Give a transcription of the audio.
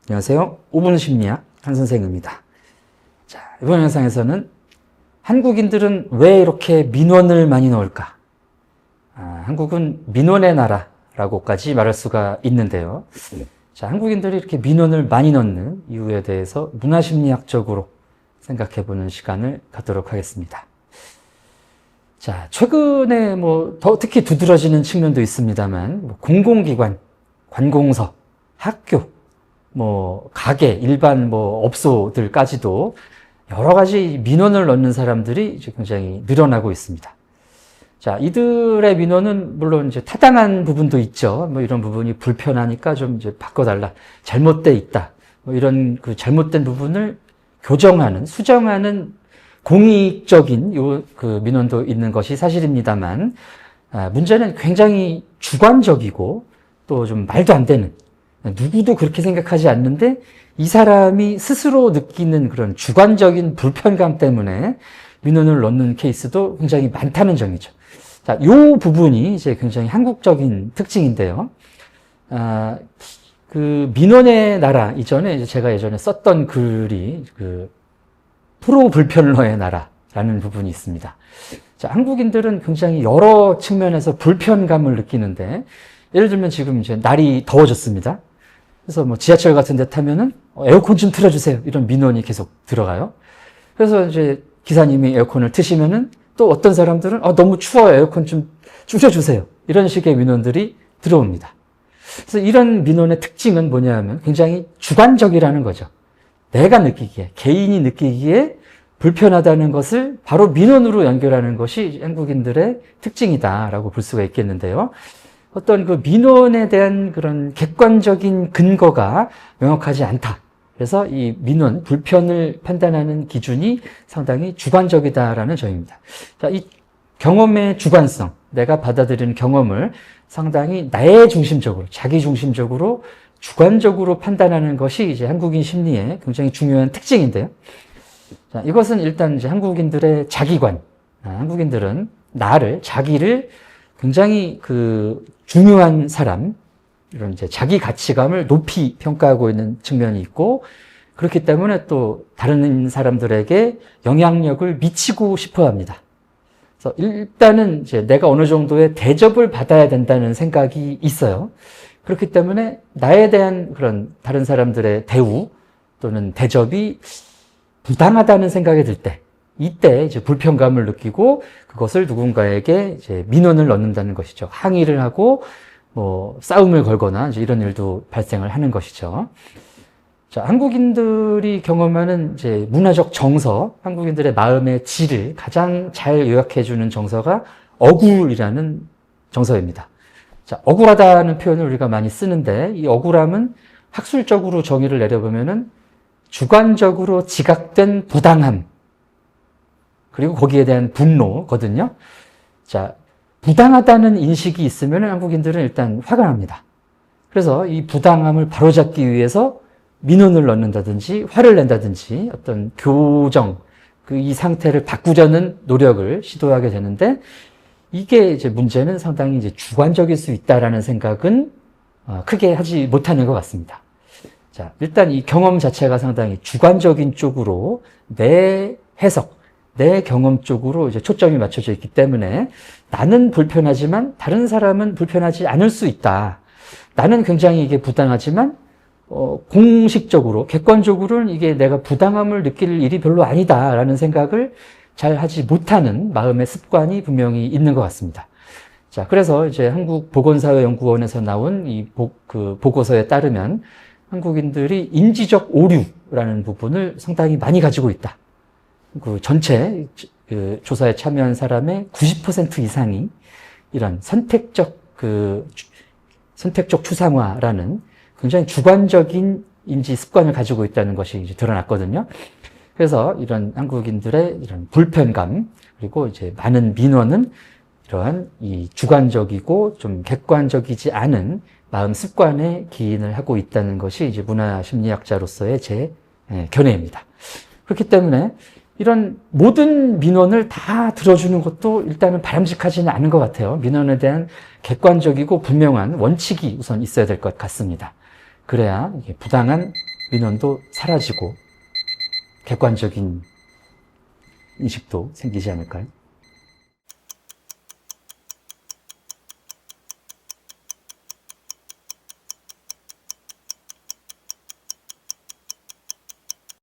안녕하세요. 5분 심리학 한선생입니다. 자, 이번 영상에서는 한국인들은 왜 이렇게 민원을 많이 넣을까? 한국은 민원의 나라라고까지 말할 수가 있는데요. 자, 한국인들이 이렇게 민원을 많이 넣는 이유에 대해서 문화심리학적으로 생각해보는 시간을 갖도록 하겠습니다. 자, 최근에 더 특히 두드러지는 측면도 있습니다만, 공공기관, 관공서, 학교, 가게, 일반 업소들까지도 여러 가지 민원을 넣는 사람들이 이제 굉장히 늘어나고 있습니다. 자, 이들의 민원은 물론 이제 타당한 부분도 있죠. 이런 부분이 불편하니까 좀 이제 바꿔달라. 잘못돼 있다. 이런 그 잘못된 부분을 교정하는, 수정하는 공익적인 그 민원도 있는 것이 사실입니다만, 문제는 굉장히 주관적이고 또 좀 말도 안 되는, 누구도 그렇게 생각하지 않는데 이 사람이 스스로 느끼는 그런 주관적인 불편감 때문에 민원을 넣는 케이스도 굉장히 많다는 점이죠. 자, 이 부분이 이제 굉장히 한국적인 특징인데요. 그 민원의 나라 이전에 제가 예전에 썼던 글이 그 프로불편러의 나라라는 부분이 있습니다. 자, 한국인들은 굉장히 여러 측면에서 불편감을 느끼는데, 예를 들면 지금 이제 날이 더워졌습니다. 그래서 지하철 같은 데 타면은 에어컨 좀 틀어주세요. 이런 민원이 계속 들어가요. 그래서 이제 기사님이 에어컨을 트시면은 또 어떤 사람들은 너무 추워요. 에어컨 좀 줄여주세요. 이런 식의 민원들이 들어옵니다. 그래서 이런 민원의 특징은 뭐냐 하면 굉장히 주관적이라는 거죠. 내가 느끼기에, 개인이 느끼기에 불편하다는 것을 바로 민원으로 연결하는 것이 한국인들의 특징이다라고 볼 수가 있겠는데요. 어떤 그 민원에 대한 그런 객관적인 근거가 명확하지 않다. 그래서 이 민원, 불편을 판단하는 기준이 상당히 주관적이다라는 점입니다. 자, 이 경험의 주관성, 내가 받아들이는 경험을 상당히 나의 중심적으로, 자기 중심적으로, 주관적으로 판단하는 것이 이제 한국인 심리의 굉장히 중요한 특징인데요. 자, 이것은 일단 이제 한국인들의 자기관, 한국인들은 자기를 굉장히 그 중요한 사람, 이런 이제 자기 가치감을 높이 평가하고 있는 측면이 있고, 그렇기 때문에 또 다른 사람들에게 영향력을 미치고 싶어 합니다. 그래서 일단은 이제 내가 어느 정도의 대접을 받아야 된다는 생각이 있어요. 그렇기 때문에 나에 대한 그런 다른 사람들의 대우 또는 대접이 부당하다는 생각이 들 때, 이때 이제 불편감을 느끼고 그것을 누군가에게 이제 민원을 넣는다는 것이죠. 항의를 하고 싸움을 걸거나 이제 이런 일도 발생을 하는 것이죠. 자, 한국인들이 경험하는 이제 문화적 정서, 한국인들의 마음의 질을 가장 잘 요약해 주는 정서가 억울이라는 정서입니다. 자, 억울하다는 표현을 우리가 많이 쓰는데, 이 억울함은 학술적으로 정의를 내려보면은 주관적으로 지각된 부당함, 그리고 거기에 대한 분노거든요. 자, 부당하다는 인식이 있으면 한국인들은 일단 화가 납니다. 그래서 이 부당함을 바로잡기 위해서 민원을 넣는다든지 화를 낸다든지 어떤 교정, 이 상태를 바꾸려는 노력을 시도하게 되는데, 이게 이제 문제는 상당히 이제 주관적일 수 있다라는 생각은 크게 하지 못하는 것 같습니다. 자, 일단 이 경험 자체가 상당히 주관적인 쪽으로 내 해석, 내 경험 쪽으로 이제 초점이 맞춰져 있기 때문에 나는 불편하지만 다른 사람은 불편하지 않을 수 있다. 나는 굉장히 이게 부당하지만 공식적으로, 객관적으로는 이게 내가 부당함을 느낄 일이 별로 아니다라는 생각을 잘 하지 못하는 마음의 습관이 분명히 있는 것 같습니다. 자, 그래서 이제 한국보건사회연구원에서 나온 이 보고서에 따르면 한국인들이 인지적 오류라는 부분을 상당히 많이 가지고 있다. 그 전체 조사에 참여한 사람의 90% 이상이 이런 선택적 추상화라는 굉장히 주관적인 인지 습관을 가지고 있다는 것이 이제 드러났거든요. 그래서 이런 한국인들의 이런 불편감, 그리고 이제 많은 민원은 이러한 이 주관적이고 좀 객관적이지 않은 마음 습관에 기인을 하고 있다는 것이 이제 문화심리학자로서의 제 견해입니다. 그렇기 때문에 이런 모든 민원을 다 들어주는 것도 일단은 바람직하지는 않은 것 같아요. 민원에 대한 객관적이고 분명한 원칙이 우선 있어야 될 것 같습니다. 그래야 이게 부당한 민원도 사라지고 객관적인 인식도 생기지 않을까요?